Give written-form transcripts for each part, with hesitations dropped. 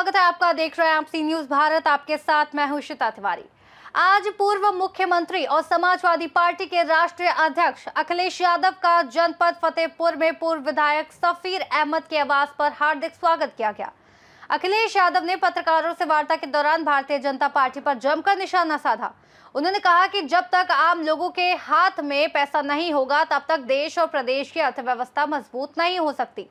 स्वागत है आपका। देख रहे हैं आप सी न्यूज भारत। आपके साथ मैं हूं श्वेता तिवारी। आज पूर्व मुख्यमंत्री और समाजवादी पार्टी के राष्ट्रीय अध्यक्ष अखिलेश यादव का जनपद फतेहपुर में पूर्व विधायक सफीर अहमद के आवास पर हार्दिक स्वागत किया गया। अखिलेश यादव ने पत्रकारों से वार्ता के दौरान भारतीय जनता पार्टी पर जमकर निशाना साधा। उन्होंने कहा कि जब तक आम लोगों के हाथ में पैसा नहीं होगा तब तक देश और प्रदेश की अर्थव्यवस्था मजबूत नहीं हो सकती।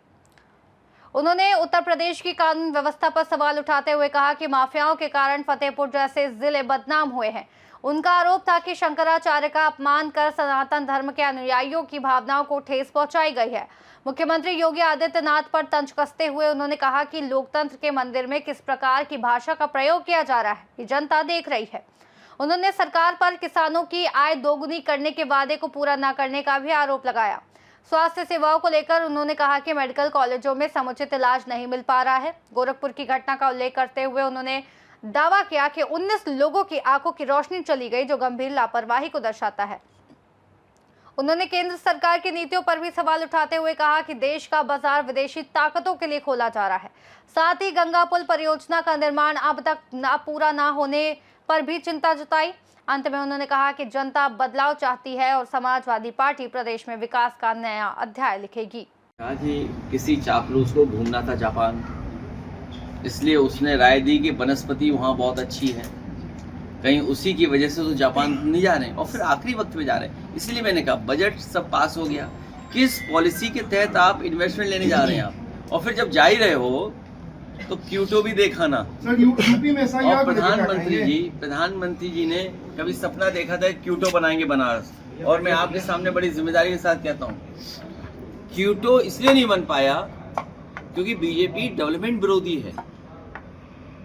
उन्होंने उत्तर प्रदेश की कानून व्यवस्था पर सवाल उठाते हुए कहा कि माफियाओं के कारण फतेहपुर जैसे जिले बदनाम हुए हैं। उनका आरोप था कि शंकराचार्य का अपमान कर सनातन धर्म के अनुयायियों की भावनाओं को ठेस पहुंचाई गई है। मुख्यमंत्री योगी आदित्यनाथ पर तंज कसते हुए उन्होंने कहा कि लोकतंत्र के मंदिर में किस प्रकार की भाषा का प्रयोग किया जा रहा है, ये जनता देख रही है। उन्होंने सरकार पर किसानों की आय दोगुनी करने के वादे को पूरा न करने का भी आरोप लगाया। स्वास्थ्य सेवाओं को लेकर उन्होंने कहा कि मेडिकल कॉलेजों में समुचित इलाज नहीं मिल पा रहा है। गोरखपुर की घटना का उल्लेख करते हुए उन्होंने दावा किया कि 19 लोगों की आंखों की रोशनी चली गई, जो गंभीर लापरवाही को दर्शाता है। उन्होंने केंद्र सरकार की नीतियों पर भी सवाल उठाते हुए कहा कि देश का बाजार विदेशी ताकतों के लिए खोला जा रहा है। साथ ही गंगा पुल परियोजना का निर्माण अब तक पूरा न होने पर भी चिंता जताई। अंत में उन्होंने कहा कि जनता बदलाव चाहती है और समाजवादी पार्टी प्रदेश में विकास का नया अध्याय लिखेगी। कहा कि किसी चापलूस को घूमना था जापान, इसलिए उसने राय दी कि वनस्पति वहाँ बहुत अच्छी है, कहीं उसी की वजह से तो जापान नहीं जा रहे हैं और फिर आखिरी वक्त में जा रहे हैं। इसलिए मैंने कहा बजट सब पास हो गया, किस पॉलिसी के तहत आप इन्वेस्टमेंट लेने जा रहे हैं आप, और फिर जब जा ही रहे हो तो क्यूटो भी देखा ना। और प्रधानमंत्री जी ने कभी सपना देखा था क्यूटो बनाएंगे बनारस, और मैं आपके सामने बड़ी जिम्मेदारी के साथ कहता हूँ क्यूटो इसलिए नहीं बन पाया क्योंकि बीजेपी डेवलपमेंट विरोधी है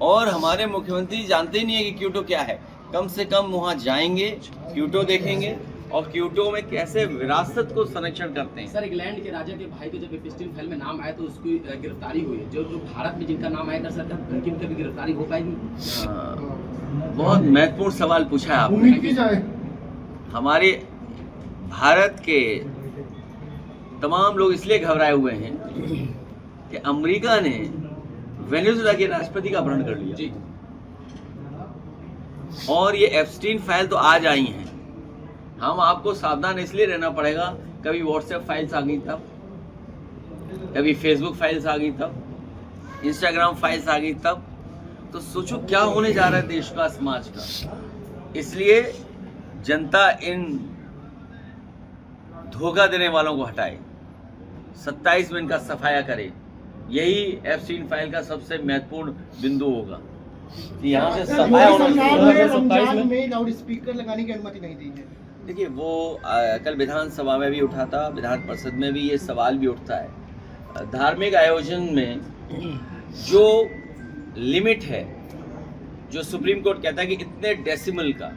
और हमारे मुख्यमंत्री जानते ही नहीं है कि क्यूटो क्या है। कम से कम वहाँ जाएंगे, क्यूटो देखेंगे और क्यूटो में कैसे विरासत को संरक्षण करते हैं। सर, इंग्लैंड के राजा के भाई को जब एपिस्टीन फाइल में नाम आया तो उसकी गिरफ्तारी हुई है। जो भारत में जिनका नाम आया था सर, उनकी भी गिरफ्तारी हो पाएगी? बहुत महत्वपूर्ण सवाल पूछा है आपने। हमारे भारत के तमाम लोग इसलिए घबराए हुए हैं कि अमेरिका ने वेनेजुएला के राष्ट्रपति का अपहरण कर लिया जी। और ये एप्स्टीन फाइल तो आज आई हैं। हम आपको सावधान इसलिए रहना पड़ेगा, कभी व्हाट्सएप फाइल्स आ गई तब, कभी फेसबुक फाइल्स आ गई तब, इंस्टाग्राम फाइल्स आ गई तब, तो सोचो क्या होने जा रहा है देश का, समाज का। इसलिए जनता इन धोखा देने वालों को हटाए, 27 में इनका सफाया करे। यही एप्स्टीन फाइल का सबसे महत्वपूर्ण बिंदु होगा। यहाँ से सफाया होना में लाउड स्पीकर लगाने की अनुमति नहीं दी है। देखिए वो कल विधानसभा में भी उठा था, विधान परिषद में भी ये सवाल भी उठता है। धार्मिक आयोजन में जो लिमिट है, जो सुप्रीम कोर्ट कहता है कि इतने डेसिमल का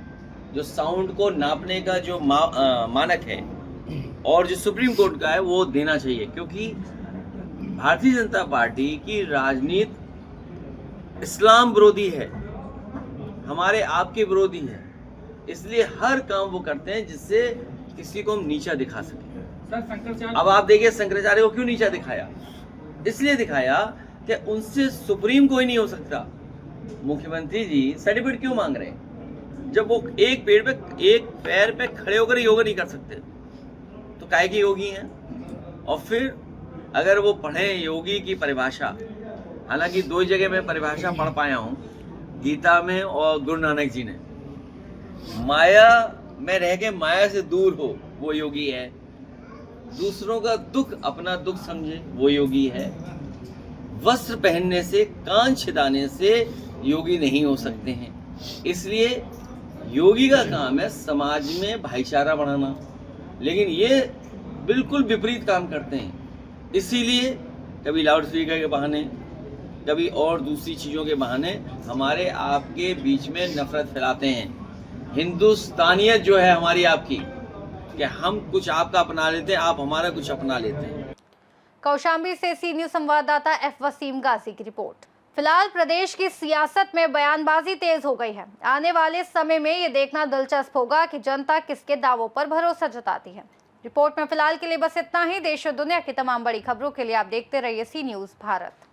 जो साउंड को नापने का जो मानक है और जो सुप्रीम कोर्ट का है वो देना चाहिए, क्योंकि भारतीय जनता पार्टी की राजनीति इस्लाम विरोधी है, हमारे आपके विरोधी है। इसलिए हर काम वो करते हैं जिससे किसी को हम नीचा दिखा सके। अब आप देखिए शंकराचार्य को क्यों नीचा दिखाया? इसलिए दिखाया कि उनसे सुप्रीम कोई नहीं हो सकता। मुख्यमंत्री जी सर्टिफिकेट क्यों मांग रहे हैं जब वो एक पैर पे खड़े होकर योगा नहीं कर सकते? तो काहे की योगी हैं? और फिर अगर वो पढ़े योगी की परिभाषा, हालांकि 2 जगह मैं परिभाषा पढ़ पाया हूँ, गीता में और गुरु नानक जी ने। माया में रह के माया से दूर हो वो योगी है, दूसरों का दुख अपना दुख समझे वो योगी है, वस्त्र पहनने से कान छिदाने से योगी नहीं हो सकते हैं। इसलिए योगी का काम है समाज में भाईचारा बढ़ाना, लेकिन ये बिल्कुल विपरीत काम करते हैं। इसीलिए कभी लाउड स्पीकर के बहाने, कभी और दूसरी चीज़ों के बहाने हमारे आपके बीच में नफरत फैलाते हैं। हिंदुस्तानियत जो है हमारी आपकी, कि हम कुछ आपका अपना लेते हैं, आप हमारा कुछ अपना लेते हैं। कौशाम्बी से सी न्यूज संवाददाता एफ वसीम गाजी की रिपोर्ट। फिलहाल प्रदेश की सियासत में बयानबाजी तेज हो गई है। आने वाले समय में ये देखना दिलचस्प होगा कि जनता किसके दावों पर भरोसा जताती है। रिपोर्ट में फिलहाल के लिए बस इतना ही। देश और दुनिया की तमाम बड़ी खबरों के लिए आप देखते रहिए सी न्यूज भारत।